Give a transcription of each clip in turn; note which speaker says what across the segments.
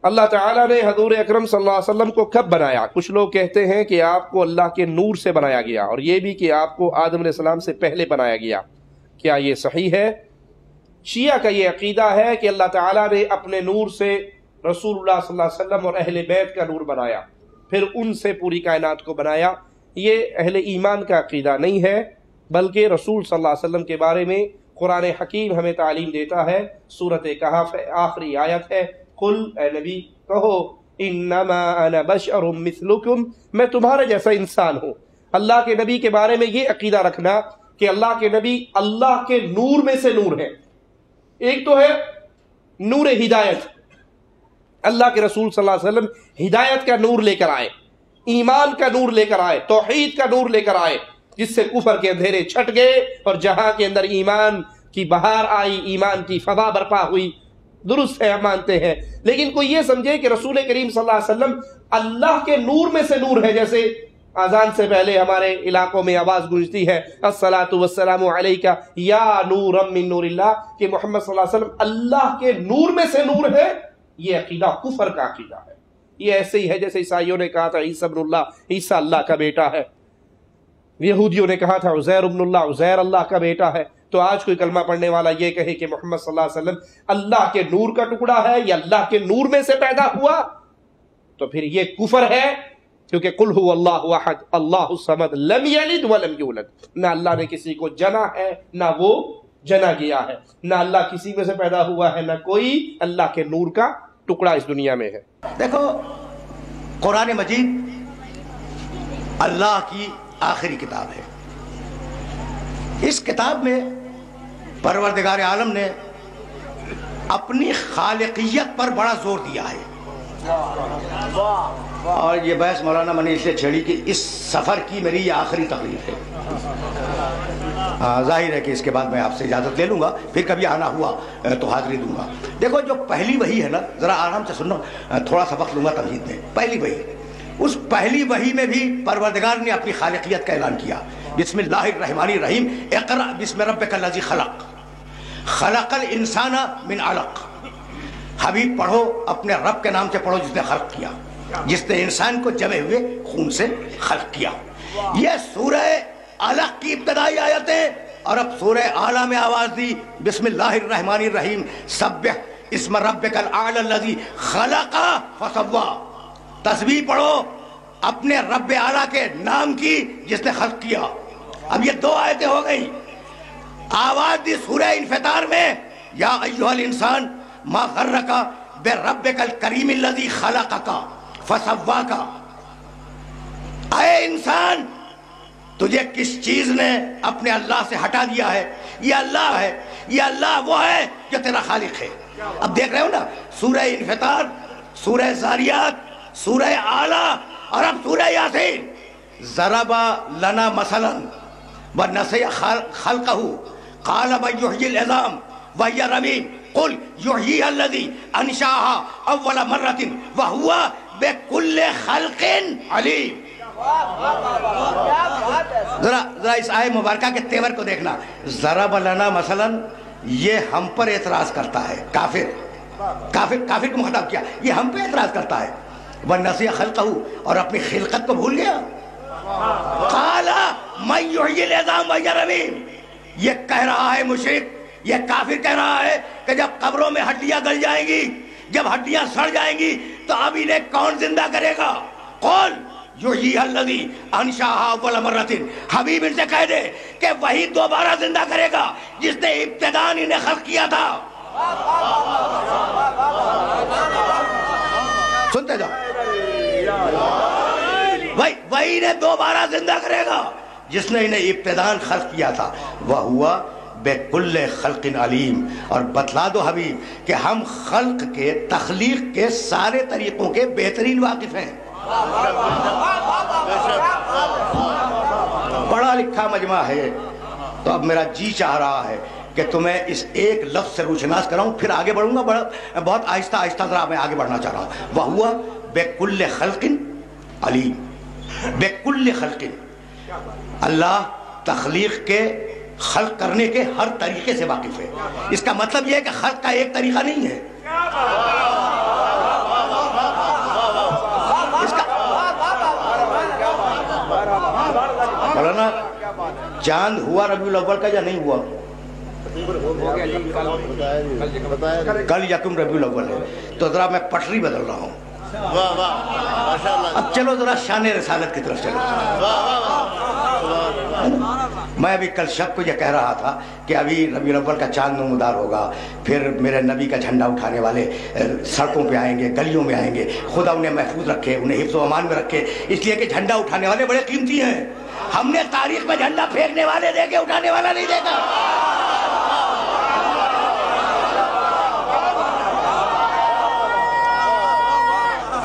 Speaker 1: اللہ تعالیٰ نے حضور اکرم صلی اللہ علیہ وسلم کو کب بنایا؟ کچھ لوگ کہتے ہیں کہ آپ کو اللہ کے نور سے بنایا گیا، اور یہ بھی کہ آپ کو آدم علیہ السلام سے پہلے بنایا گیا۔ کیا یہ صحیح ہے؟ شیعہ کا یہ عقیدہ ہے کہ اللہ تعالیٰ نے اپنے نور سے رسول اللہ صلی اللہ علیہ وسلم اور اہل بیت کا نور بنایا، پھر ان سے پوری کائنات کو بنایا۔ یہ اہل ایمان کا عقیدہ نہیں ہے، بلکہ رسول صلی اللہ علیہ وسلم کے بارے میں قرآن حکیم ہمیں تعلیم دیتا ہے۔ سورۃ کہف آخری آیت ہے، قل اے نبی کہو انما انا بشر مثلکم، میں تمہارے جیسا انسان ہوں۔ اللہ کے نبی کے بارے میں یہ عقیدہ رکھنا کہ اللہ کے نبی اللہ کے نور میں سے نور ہے۔ ایک تو ہے نور ہدایت، اللہ کے رسول صلی اللہ علیہ وسلم ہدایت کا نور لے کر آئے، ایمان کا نور لے کر آئے، توحید کا نور لے کر آئے، جس سے کفر کے اندھیرے چھٹ گئے اور جہاں کے اندر ایمان کی بہار آئی، ایمان کی فضا برپا ہوئی۔ درست ہے، ہم مانتے ہیں، لیکن کوئی یہ سمجھے کہ رسول کریم صلی اللہ علیہ وسلم اللہ کے نور میں سے نور ہے، جیسے اذان سے پہلے ہمارے علاقوں میں آواز گونجتی ہے الصلاۃ والسلام علیک یا نورا من نور اللہ، کہ محمد صلی اللہ علیہ وسلم اللہ کے نور میں سے نور ہے۔ یہ عقیدہ کفر کا عقیدہ ہے۔ یہ ایسے ہی ہے جیسے عیسائیوں نے کہا تھا عیسی ابن اللہ، عیسیٰ اللہ کا بیٹا ہے، یہودیوں نے کہا تھا عزیر ابن اللہ، عزیر اللہ کا بیٹا ہے۔ تو آج کوئی کلمہ پڑھنے والا یہ کہے کہ محمد صلی اللہ علیہ وسلم اللہ کے نور کا ٹکڑا ہے یا اللہ کے نور میں سے پیدا ہوا، تو پھر یہ کفر ہے، کیونکہ قل هو اللہ احد اللہ الصمد لم یلد ولم یولد، نہ اللہ نے کسی کو جنا ہے نہ وہ جنا گیا ہے، نہ اللہ کسی میں سے پیدا ہوا ہے، نہ کوئی اللہ کے نور کا ٹکڑا اس دنیا میں ہے۔
Speaker 2: دیکھو قرآن مجید اللہ کی آخری کتاب ہے۔ اس کتاب میں پروردگار عالم نے اپنی خالقیت پر بڑا زور دیا ہے، اور یہ بحث مولانا میں نے اس لیے چھیڑی کہ اس سفر کی میری یہ آخری تقریر ہے۔ ظاہر ہے کہ اس کے بعد میں آپ سے اجازت لے لوں گا، پھر کبھی آنا ہوا تو حاضری دوں گا۔ دیکھو جو پہلی وحی ہے نا، ذرا آرام سے سنو، تھوڑا سا وقت لوں گا تمہید میں۔ پہلی وحی، اس پہلی وحی میں بھی پروردگار نے اپنی خالقیت کا اعلان کیا۔ بسم اللہ الرحمن الرحیم، اقرأ بسم ربک الذی خلق، خلق الانسان من علق۔ حبیب پڑھو، اپنے رب کے نام سے پڑھو جس نے خلق کیا، جس نے انسان کو جمے ہوئے خون سے خلق کیا۔ یہ سورہ علق کی ابتدائی آیتیں، اور اب سورہ اعلیٰ میں آواز دی بسم اللہ الرحمن الرحیم، سبح اسم ربک الاعلی الذی خلق فسوی۔ تسبیح پڑھو اپنے رب اعلیٰ کے نام کی جس نے خلق کیا۔ اب یہ دو آیتیں ہو گئی۔ آواز دی سورہ انفطار میں یا ایھا الانسان ما غرک بربک الکریم الذی خلقک فسواک۔ اے انسان، تجھے کس چیز نے اپنے اللہ سے ہٹا دیا ہے؟ یہ اللہ ہے، یہ اللہ وہ ہے جو تیرا خالق ہے۔ اب دیکھ رہے ہو نا، سورہ انفطار، سورہ زاریات، سورہ اعلیٰ، اور اب سورہ یاسین۔ ضرب لنا مثلا ونسی خلقہ قال من یحیی العظام وہی رمیم قل یحییھا الذی انشأھا اول مرۃ وہو بکل خلق علیم۔ ذرا اس آئے مبارکہ کے تیور کو دیکھنا۔ ضرب لنا مثلا، یہ ہم پر اعتراض کرتا ہے، کافر کو مخاطب کیا، یہ ہم پہ اعتراض کرتا ہے۔ وَنَسِیَ خَلْقَهُ، اور اپنی خلقت کو بھول گیا۔ قَالَ مَن یحیی العظام وہی رمیم، یہ کہہ رہا ہے مشرک، یہ کافر کہہ رہا ہے کہ جب قبروں میں ہڈیاں گل جائیں گی، جب ہڈیاں سڑ جائیں گی، تو اب انہیں کون زندہ کرے گا؟ قُلْ یحییھا الذی انشأھا اول مرۃ، حبیب ان سے کہہ دے کہ وہی دوبارہ زندہ کرے گا جس نے ابتداءً انہیں خلق کیا تھا۔ سنتے جاؤ، وہی انہیں دوبارہ زندہ کرے گا جس نے انہیں ابتداءً خلق کیا تھا۔ وَهُوَ بِكُلِّ خَلْقٍ عَلِيمٌ، اور بتلا دو حبیب کہ ہم خلق کے، تخلیق کے سارے طریقوں کے بہترین واقف ہیں۔ پڑھا لکھا مجمع ہے، تو اب میرا جی چاہ رہا ہے کہ تمہیں اس ایک لفظ سے روشناس کراؤں، پھر آگے بڑھوں گا، بہت آہستہ آہستہ ذرا میں آگے بڑھنا چاہ رہا ہوں۔ وَهُوَ بِكُلِّ خَلْقٍ عَلِيمٌ، بِكُلِّ خَلْقٍ، اللہ تخلیق کے، خلق کرنے کے ہر طریقے سے واقف ہے۔ اس کا مطلب یہ ہے کہ خلق کا ایک طریقہ نہیں ہے۔ چاند ہوا ربیع الاول کا یا نہیں ہوا؟ کل یکم ربیع الاول ہے، تو ذرا میں پٹری بدل رہا ہوں۔ اب چلو ذرا شان رسالت کی طرف چلو۔ میں ابھی کل شب کو یہ کہہ رہا تھا کہ ابھی ربیع الاول کا چاند نمودار ہوگا، پھر میرے نبی کا جھنڈا اٹھانے والے سڑکوں پہ آئیں گے، گلیوں میں آئیں گے، خدا انہیں محفوظ رکھے، انہیں حفظ و امان میں رکھے، اس لیے کہ جھنڈا اٹھانے والے بڑے قیمتی ہیں۔ ہم نے تاریخ میں جھنڈا پھینکنے والے دیکھے، اٹھانے والا نہیں دیکھا۔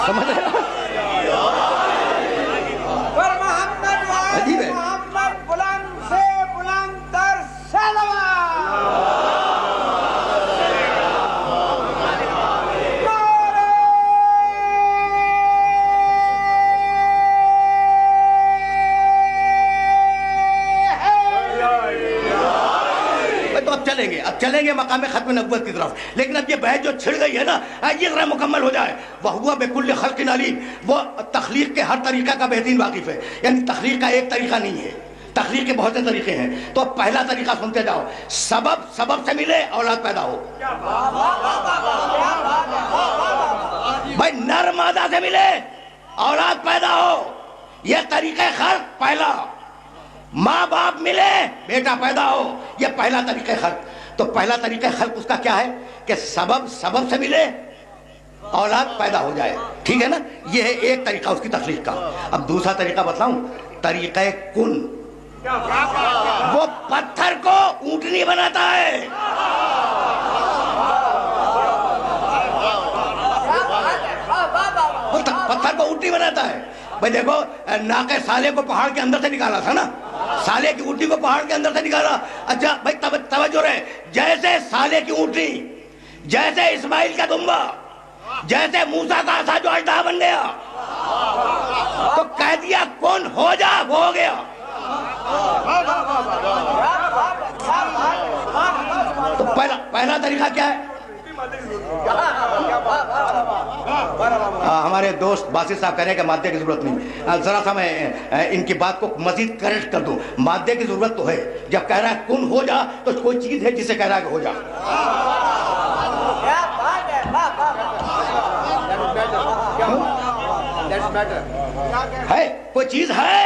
Speaker 2: سمجھ رہے ہیں؟ عجیب ہے۔ اب چلیں گے مقام ختم نبوت کی طرف، لیکن اب یہ بیعت جو چھڑ گئی ہے نا، یہ ذرا مکمل ہو جائے۔ وَهُوَ بِكُلِّ خَلْقٍ عَلِيمٌ، وہ تخلیق کے ہر طریقہ کا بہترین واقف ہے، یعنی تخلیق کا ایک طریقہ نہیں ہے، تخلیق کے بہت سے طریقے ہیں۔ تو اب پہلا طریقہ سنتے جاؤ، سبب سے ملے اولاد پیدا ہو۔ بھائی نر مادہ سے ملے اولاد پیدا ہو، یہ طریقہ خلق پہلا۔ ماں باپ ملے بیٹا پیدا ہو، یہ پہلا طریقہ خلق۔ تو پہلا طریقہ خلق اس کا کیا ہے کہ سبب سے ملے اولاد پیدا ہو جائے، ٹھیک ہے نا؟ یہ ہے ایک طریقہ اس کی تخلیق کا۔ اب دوسرا طریقہ بتلاؤں، طریقہ کن۔ وہ پتھر کو اونٹنی بناتا ہے۔ پتھر کو اونٹنی بناتا ہے۔ بھائی دیکھو، ناقہ صالح کو پہاڑ کے اندر سے نکالا تھا نا، صالح کی اونٹنی کو پہاڑ کے اندر سے نکالا۔ اچھا بھائی توجہ رہے، جیسے صالح کی اونٹنی، جیسے اسماعیل کا دمبا، جیسے موسیٰ کا عصا جو اژدہا بن گیا، تو کہہ دیا کون ہو جا، وہ ہو گیا۔ تو پہلا طریقہ کیا ہے؟ ہمارے دوست باسط صاحب کہہ رہے ہیں کہ مادے کی ضرورت نہیں، ذرا سا میں ان کی بات کو مزید کریکٹ کر دوں۔ مادے کی ضرورت تو ہے، جب کہہ رہا ہے کن ہو جا تو کوئی چیز ہے جسے کہہ رہا ہے کہ ہو جا۔ ہے کوئی چیز ہے،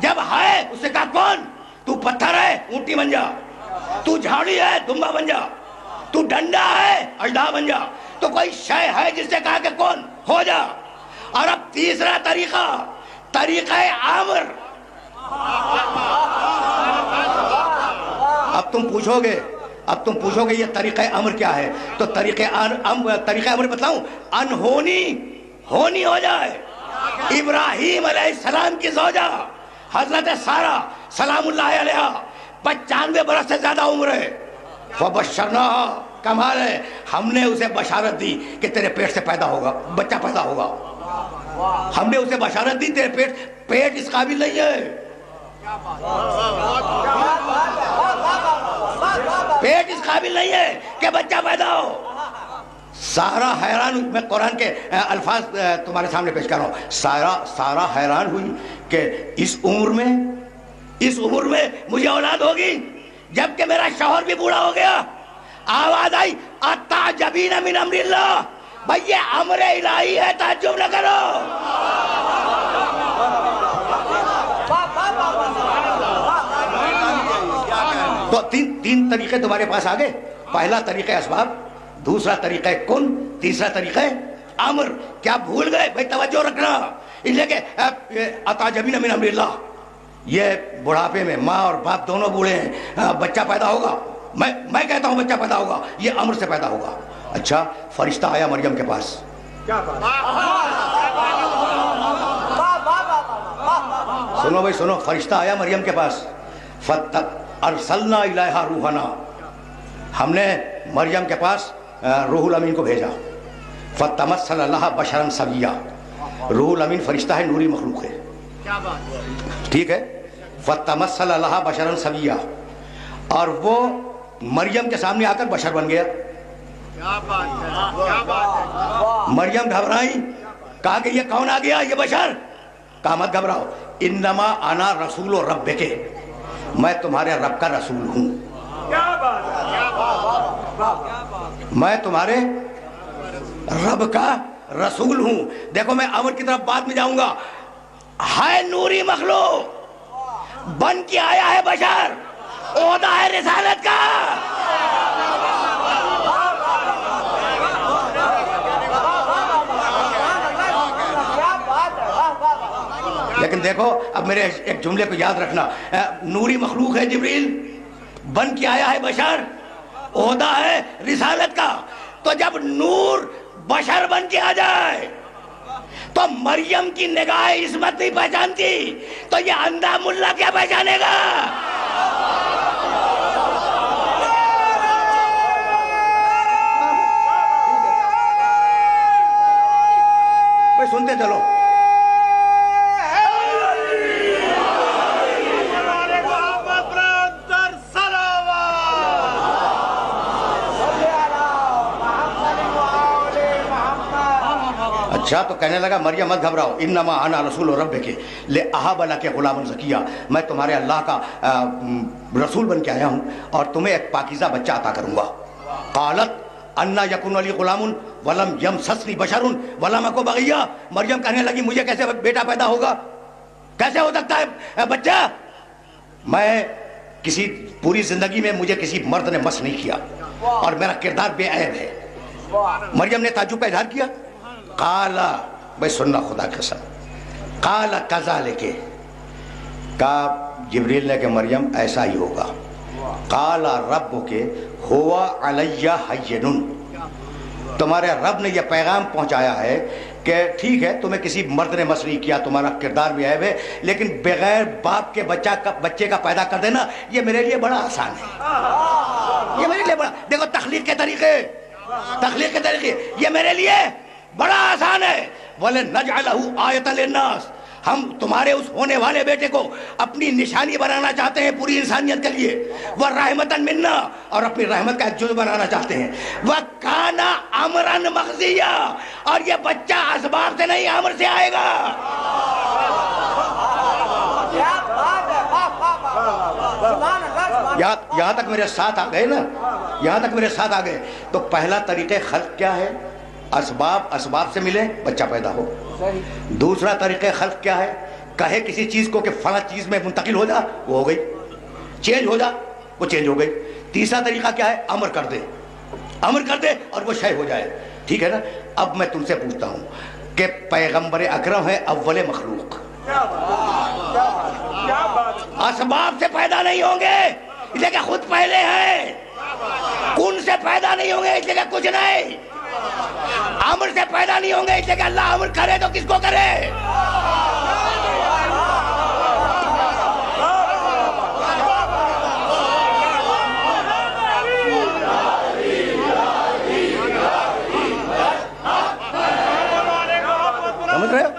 Speaker 2: جب ہے اس سے کہا کون؟ تو پتھر ہے اونٹی بن جا، تو جھاڑی ہے دمبا بن جا، تو ڈنڈا ہے اژدہا بن جا۔ تو کوئی شے ہے جس سے کہا کہ کون ہو جا۔ اور اب تیسرا طریقہ، طریقہ امر۔ اب تم پوچھو گے یہ طریقہ امر کیا ہے؟ تو طریقہ امر بتلاؤں، انہونی ہونی ہو جائے۔ ابراہیم علیہ السلام کی زوجہ حضرت سارہ سلام اللہ علیہ 95 برس سے زیادہ عمر ہے، فبشرناہا، کمال ہے، ہم نے اسے بشارت دی کہ تیرے پیٹ سے پیدا ہوگا، بچہ پیدا ہوگا۔ ہم نے اسے بشارت دی، تیرے پیٹ اس قابل نہیں ہے، پیٹ اس قابل نہیں ہے کہ بچہ پیدا ہو۔ سارہ حیران، میں قرآن کے الفاظ تمہارے سامنے پیش کر رہا ہوں۔ سارہ حیران ہوئی کہ اس عمر میں مجھے اولاد ہوگی، جبکہ میرا شوہر بھی بوڑھا ہو گیا۔ آواز آئی اتعجبین من امر اللہ، بھئی یہ امر الہی ہے، تعجب نہ کرو۔ تو تین طریقے تمہارے پاس آگے، پہلا طریقہ اسباب، دوسرا طریقہ کن، تیسرا طریقہ امر۔ کیا بھول گئے؟ بھئی توجہ رکھنا، اس لیے کہ اتعجبین من امر اللہ، یہ بڑھاپے میں ماں اور باپ دونوں بوڑھے ہیں، بچہ پیدا ہوگا، میں کہتا ہوں بچہ پیدا ہوگا، یہ امر سے پیدا ہوگا۔ اچھا فرشتہ آیا مریم کے پاس، سنو بھائی سنو، فرشتہ آیا مریم کے پاس، ارسلنا الیہا روحنا، ہم نے مریم کے پاس روح الامین کو بھیجا، فتمثل لہا بشرا سویا، روح الامین فرشتہ ہے، نوری مخلوق ہے، ٹھیک ہے، فتمثل لہا بشرا سویا، اور وہ مریم کے سامنے آ کر بشر بن گیا۔ مریم گھبرائی، کہا کہ یہ کون آ گیا، یہ بشر؟ کہا مت گھبراؤ، انما انا رسول ربک، میں تمہارے رب کا رسول ہوں. میں تمہارے رب کا رسول ہوں. دیکھو میں امر کی طرف بعد میں جاؤں گا. ہے نوری مخلوق، بن کے آیا ہے بشر، عہدہ ہے رسالت کا. لیکن دیکھو اب میرے ایک جملے کو یاد رکھنا. نوری مخلوق ہے جبریل، بن کے آیا ہے بشر، عہدہ ہے رسالت کا. تو جب نور بشر بن کے آ جائے تو مریم کی نگاہ عصمت نہیں پہچانتی، تو یہ اندھا ملا کیا پہچانے گا؟ بھائی سنتے چلو. اچھا تو کہنے لگا مریم مت گھبراؤ، انما انا رسول ربک لاہب لک غلاما زکیا، میں تمہارے اللہ کا رسول بن کے آیا ہوں اور تمہیں ایک پاکیزہ بچہ عطا کروں گا. قالت انا یکون لی غلام ولم یمسسنی بشر ولم اک بغیا. مریم کہنے لگی مجھے کیسے بیٹا پیدا ہوگا، کیسے ہو سکتا ہے بچہ؟ میں کسی پوری زندگی میں مجھے کسی مرد نے مس نہیں کیا اور میرا کردار بے عیب ہے. مریم نے تعجب کا اظہار کیا. قالا، بھائی سننا خدا کی قسم، قالا کذالک، کہا جبریل نے کہ مریم ایسا ہی ہوگا. قالا ربک ہوا علی ہین، تمہارے رب نے یہ پیغام پہنچایا ہے کہ ٹھیک ہے تمہیں کسی مرد نے مس نہیں کیا، تمہارا کردار بھی عیب ہے، لیکن بغیر باپ کے بچے کا پیدا کر دینا یہ میرے لیے بڑا آسان ہے. یہ میرے لیے بڑا، دیکھو تخلیق کے طریقے یہ میرے لیے بڑا آسان ہے. وَلَنَجْعَلَهُ آیَةً لِلنَّاسِ، ہم تمہارے اس ہونے والے بیٹے کو اپنی نشانی بنانا چاہتے ہیں پوری انسانیت کے لیے. وَرَحْمَةً مِنَّا، اور اپنی رحمت کا ایک جزء بنانا چاہتے ہیں. وَكَانَ أَمْرًا مَقْضِيًّا، اور یہ بچہ اسباب سے نہیں امر سے آئے گا. یہاں تک میرے ساتھ آ گئے نا، یہاں تک میرے ساتھ آ گئے. تو پہلا طریقہ خلق کیا ہے؟ اسباب سے ملے بچہ پیدا ہو. دوسرا طریقہ خلق کیا ہے؟ کہے کسی چیز کو کہ فلاں چیز میں منتقل ہو جا، وہ ہو گئی. چینج ہو جا، وہ چینج ہو گئی. تیسرا طریقہ کیا ہے؟ امر کر دے اور وہ شے ہو جائے. ٹھیک ہے نا. اب میں تم سے پوچھتا ہوں کہ پیغمبر اکرم ہے اول مخلوق، اسباب سے پیدا نہیں ہوں گے اس لیے کہ خود پہلے ہیں، کن سے پیدا نہیں ہوں گے اس لیے کہ کچھ نہیں، امر سے پیدا نہیں ہوں گے اس لیے کہ اللہ امر کرے تو کس کو کرے. سمجھ رہے ہو؟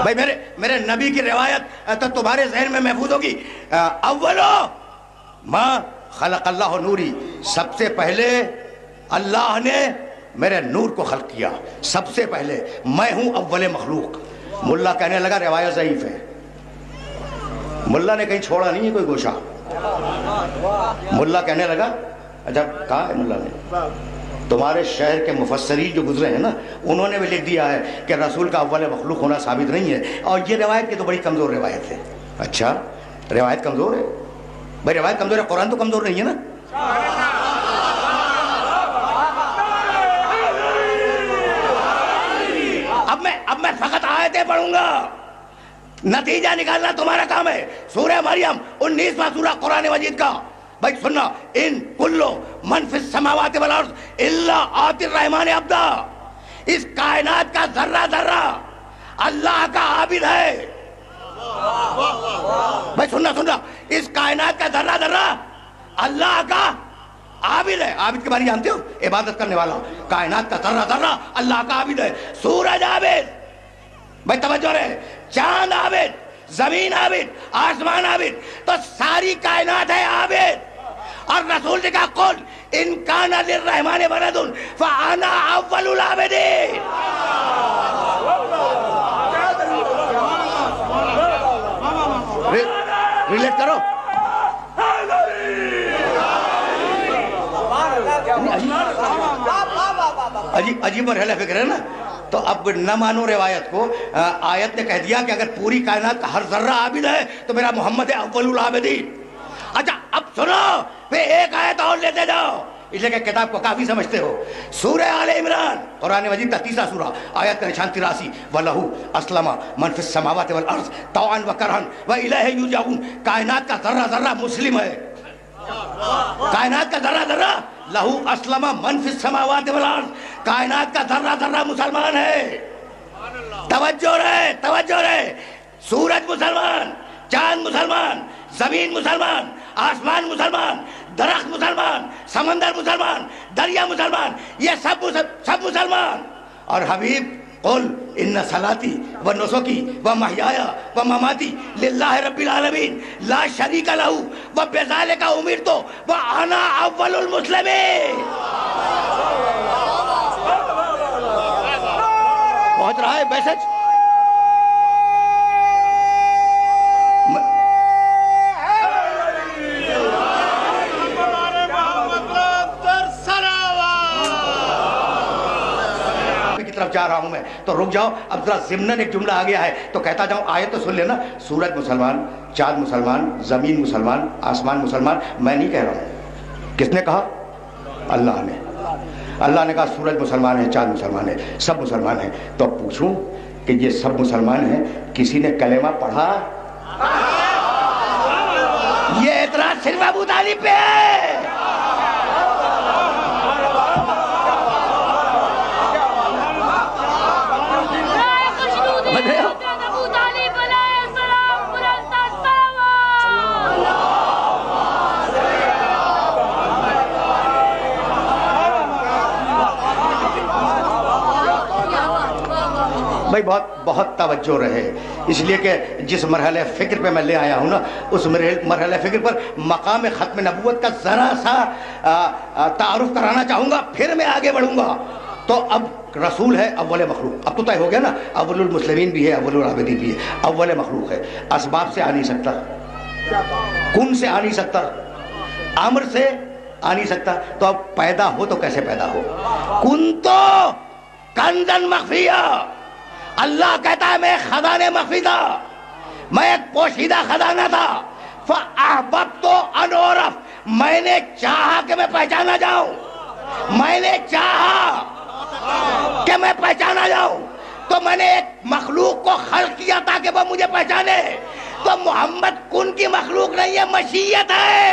Speaker 2: بھائی میرے نبی کی روایت تو تمہارے ذہن میں محفوظ ہوگی. اولو ما خلق اللہ نوری، سب سے پہلے اللہ نے میرے نور کو خلق کیا، سب سے پہلے میں ہوں اول مخلوق. ملا کہنے لگا روایت ضعیف ہے. ملا نے کہیں چھوڑا نہیں ہے کوئی گوشہ. ملا کہنے لگا اچھا کہا ہے ملا نے، تمہارے شہر کے مفسرین جو گزرے ہیں نا انہوں نے بھی لکھ دیا ہے کہ رسول کا اول مخلوق ہونا ثابت نہیں ہے، اور یہ روایت کی تو بڑی کمزور روایت ہے. اچھا روایت کمزور ہے؟ بھائی روایت کمزور ہے، قرآن تو کمزور نہیں ہے نا. اب میں فقط آیتیں پڑھوں گا، نتیجہ نکالنا تمہارا کام ہے. سورہ مریم 19واں سورہ قرآن مجید کا. بھائی سننا، ان کلو من فی السماوات والارض الا آتی الرحمن عبدا، اس کائنات کا ذرہ ذرہ اللہ کا عابد ہے. بھائی سننا، اس کائنات کا ذرہ ذرہ اللہ کا عابد ہے. عابد کے بارے جانتے ہو؟ عبادت کرنے والا. کائنات کا ذرہ ذرہ اللہ کا عابد ہے. سورج عابد، بھائی توجہ رہے، چاند عابد، زمین عابد، آسمان عابد، تو ساری کائنات ہے عابد. اور رسول نے کہا قل ان کان للرحمن ولد فانا اول العابدین. اپریشیٹ کرو. عجیب مرحلہ فکر ہے نا. تو اب نہ مانو روایت کو. آیت نے کہہ دیا کہ اگر پوری کائنات کا ہر ذرہ عابد ہے تو میرا محمد ہے اول العابدین. اچھا اب سنو, پھر ایک آیت اور لیتے جاؤ, اس لیے کہ کتاب کو کافی سمجھتے ہو. سورہ آل عمران, قرآن مجید کا 30واں سورہ, آیت کا نشان 83, وَلَهُ أَسْلَمَ مَنْ فِي السَّمَاوَاتِ وَالْأَرْضِ طَوْعًا وَكَرْهًا وَإِلَيْهِ يُرْجَعُونَ. کائنات کا ذرہ ذرہ مسلم ہے. کائنات کا ذرہ ذرہ لَهُ أَسْلَمَ مَنْ فِي السَّمَاوَاتِ وَالْأَرْضِ. کائنات کا ذرہ ذرہ مسلمان ہے. توجہ رہے, توجہ رہے. سورج مسلمان, چاند مسلمان, زمین مسلمان, آسمان مسلمان, درخت مسلمان, سمندر مسلمان, دریا مسلمان, یہ سب مسلمان. اور حبیب قل ان صلاتی و نسکی و محیایا و مماتی للہ رب العالمین لا شریک لہ و بذالک امرت و انا اول المسلمین. پہنچ رہا ہے میسج؟ جا رہا ہوں میں تو رک جاؤ. اب ذرا ضمناً ایک جملہ آ گیا ہے تو کہتا جاؤں, آیت تو سن لینا. سورج مسلمان, چاند مسلمان, زمین مسلمان, آسمان مسلمان. میں نہیں کہہ رہا ہوں. کس نے کہا؟ اللہ نے. اللہ نے کہا سورج مسلمان ہے, چاند مسلمان ہے, سب مسلمان ہیں. تو اب پوچھوں کہ یہ سب مسلمان ہیں, کسی نے کلمہ پڑھا؟ یہ اعتراض صرف ابو طالب پہ ہے. بھائی بہت توجہ رہے, اس لیے کہ جس مرحلہ فکر پہ میں لے آیا ہوں نا, اس مرحلہ فکر پر مقام ختم نبوت کا ذرا سا تعارف کرانا چاہوں گا, پھر میں آگے بڑھوں گا. تو اب رسول ہے اول مخلوق. اب تو طے ہو گیا نا, اول المسلمین بھی ہے, اول العابدین بھی ہے, اول مخلوق ہے. اسباب سے آ نہیں سکتا, کن سے آ نہیں سکتا, امر سے آ نہیں سکتا. تو اب پیدا ہو تو کیسے پیدا ہو؟ کن تو کنزن مخفیہ. اللہ کہتا ہے میں خزانے مخفی تھا, میں ایک پوشیدہ خزانہ تھا. فَأَحْبَبْتُ أَنْ أُعْرَفَ, میں نے چاہا کہ میں پہچانا جاؤں, میں نے چاہا کہ میں پہچانا جاؤں. تو میں نے ایک مخلوق کو خلق کیا تاکہ وہ مجھے پہچانے. تو محمد کن کی مخلوق نہیں ہے, مشیت ہے.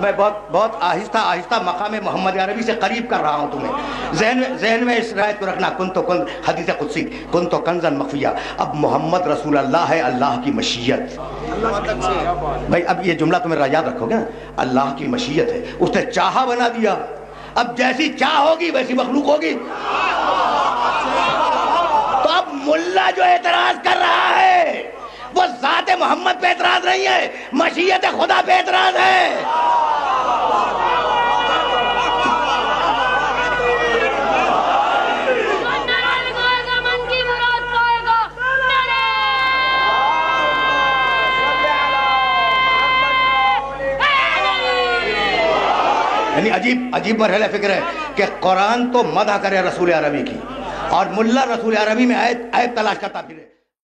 Speaker 2: میں بہت آہستہ آہستہ مقام محمد عربی سے قریب کر رہا ہوں تمہیں. ذہن میں اس روایت کو رکھنا, کن تو کن, حدیث قدسی, کن تو کنزن مخفیہ. اب محمد رسول اللہ ہے, اللہ کی مشیت. بھائی اب یہ جملہ تمہیں یاد رکھو گے نا, اللہ کی مشیت ہے, اس نے چاہا بنا دیا. اب جیسی چاہ ہوگی ویسی مخلوق ہوگی. تو اب ملا جو اعتراض کر رہا ہے وہ ذات محمد پہ اعتراض نہیں ہے, مشیت خدا پہ اعتراض ہے. یعنی عجیب مرحلہ فکر ہے کہ قرآن تو مدح کرے رسول عربی کی, اور ملا رسول عربی میں عیب تلاش کرتا پھرے.